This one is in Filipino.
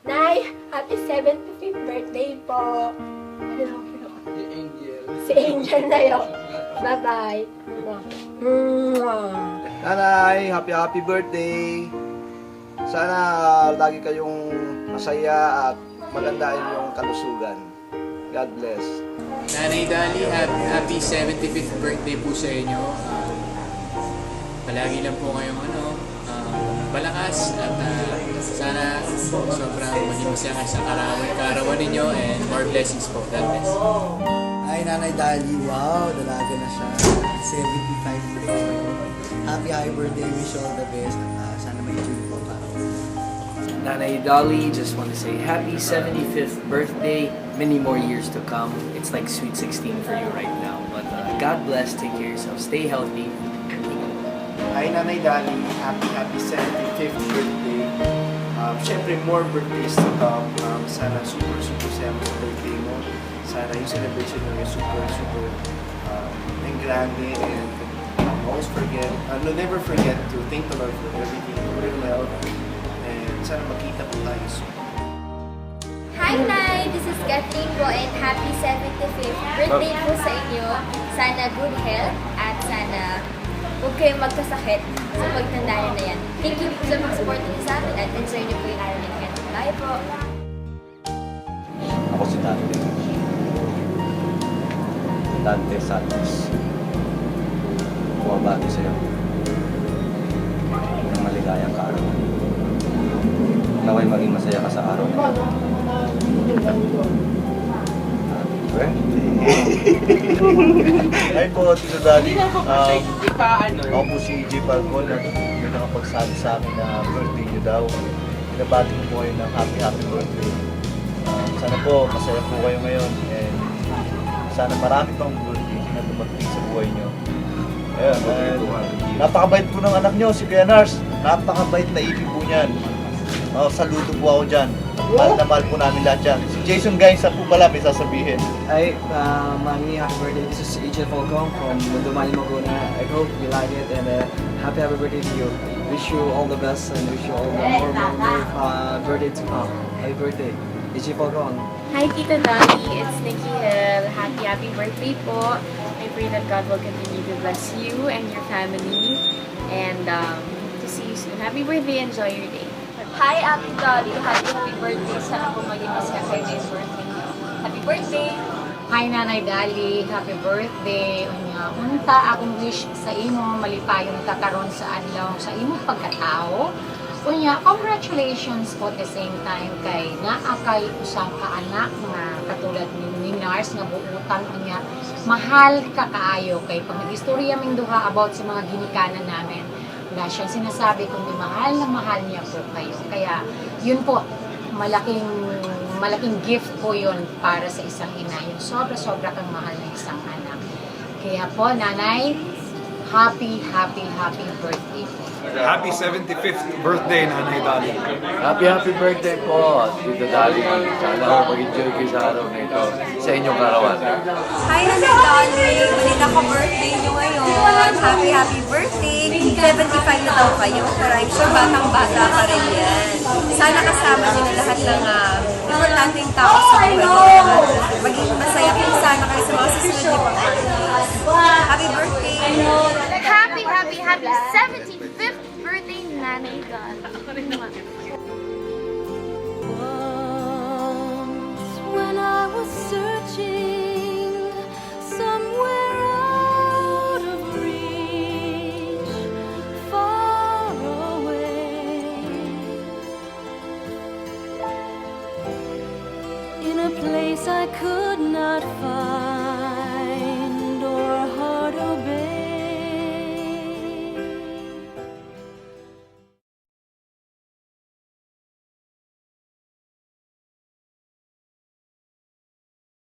Nay, happy 75th birthday po. Ano? Si Angel. Si Angel na yun. Bye-bye. Nanay, happy birthday! Sana lagi kayong masaya at maganda yung kalusugan. God bless. Nanay Dali, happy 75th birthday po sa inyo. Palagi lang po kayong malakas at sana sobrang maging masaya kayo sa kaarawan ninyo and more blessings po. God bless. Hi, Nanay Dali. Wow, dalaga na siya. 75 na rin. Happy birthday. Wish you all the best. Sana may enjoy po pa. Nanay Dolly, just want to say happy 75th birthday. Many more years to come. It's like sweet 16 for you right now. But God bless. Take care of yourself. Stay healthy. Hi Nanay Dali, happy 75th birthday. Siyempre more birthdays to come. Sana super saya mo sa birthday mo. Sana yung celebration mo yung super and grande and never forget to thank the Lord for everything, for your health, and sana makita po tayo soon. Hi, Nay! This is Kathleen po and happy 75th birthday po sa inyo. Sana good health at sana huwag kayong magkasakit sa pagtanda nyo na yan. Thank you po sa mga support niyo sa amin at enjoy niyo po yung araw niyo ngayon. Bye po! Ako si Dante. Dante Santos. Bumabati sa'yo. Ng maligayang kaarawan. Naway maging masaya ka sa araw na ito. Hi po, Tito Daddy. Ako po si J. Falcon at yung nakapagsabi sa akin na birthday niyo daw. Pinabati ko po kayo ng happy birthday. Sana po masaya po kayo ngayon and sana marami pang birthday na dumating sa buhay niyo. Ayun, napakabait po ng anak niyo, si Kuya Nars. Napakabait na ibig po niyan. Saludo po ako dyan. Mahal na mahal po namin lahat dyan. Si Jason Gainsa po pala may sasabihin. Hi, Mami, happy birthday. This is AJ Falcon from Mundumani, Maguna. I hope you like it and happy birthday to you. Wish you all the best and wish you all the more birthday to come. Happy birthday, AJ Falcon. Hi, Tita Dolly. It's Nikki Hill. Happy birthday po. I pray that God will continue to bless you and your family. And to see you soon. Happy birthday. Enjoy your day. Hi, Ate Dolly! Happy birthday! Sana po maging masaya kayo na yung birthday niyo. Happy birthday! Hi, Nanay Dali. Happy birthday. Unta akong wish sa imo malipayong kakaron sa adlaw sa imong pagkatao. Unya, congratulations po at the same time kay naakay usang ka anak nga katulad ni Nars nga buutan unya. Mahal ka kaayo kay pag nag-istorya ming duha about sa mga ginikanan namin. Wala siyang sinasabi kundi mahal na mahal niya po kayo. Kaya yun po, malaking gift po yun para sa isang ina. Yung sobra-sobra kang mahal na isang anak. Kaya po, Nanay, happy birthday po. Happy 75th birthday, Nanay Dali. Happy birthday po, Tito Dali. Sana mag-enjoy kayo sa araw na ito sa inyong karawan. Hi, Nanay Dolly! Balita ko birthday niyo ngayon. Happy birthday! 75 na daw kayo, pero I'm sure batang-bata pa rin yan. Sana kasama niyo na lahat ng importanteng tao sa buhay niyo. Maging masaya po sana kayo sa mga susunod niyo pang birthdays. Happy birthday! Happy 75th birthday, Nanay Dolly. Once when I was searching somewhere out of reach, far away, in a place I could not find.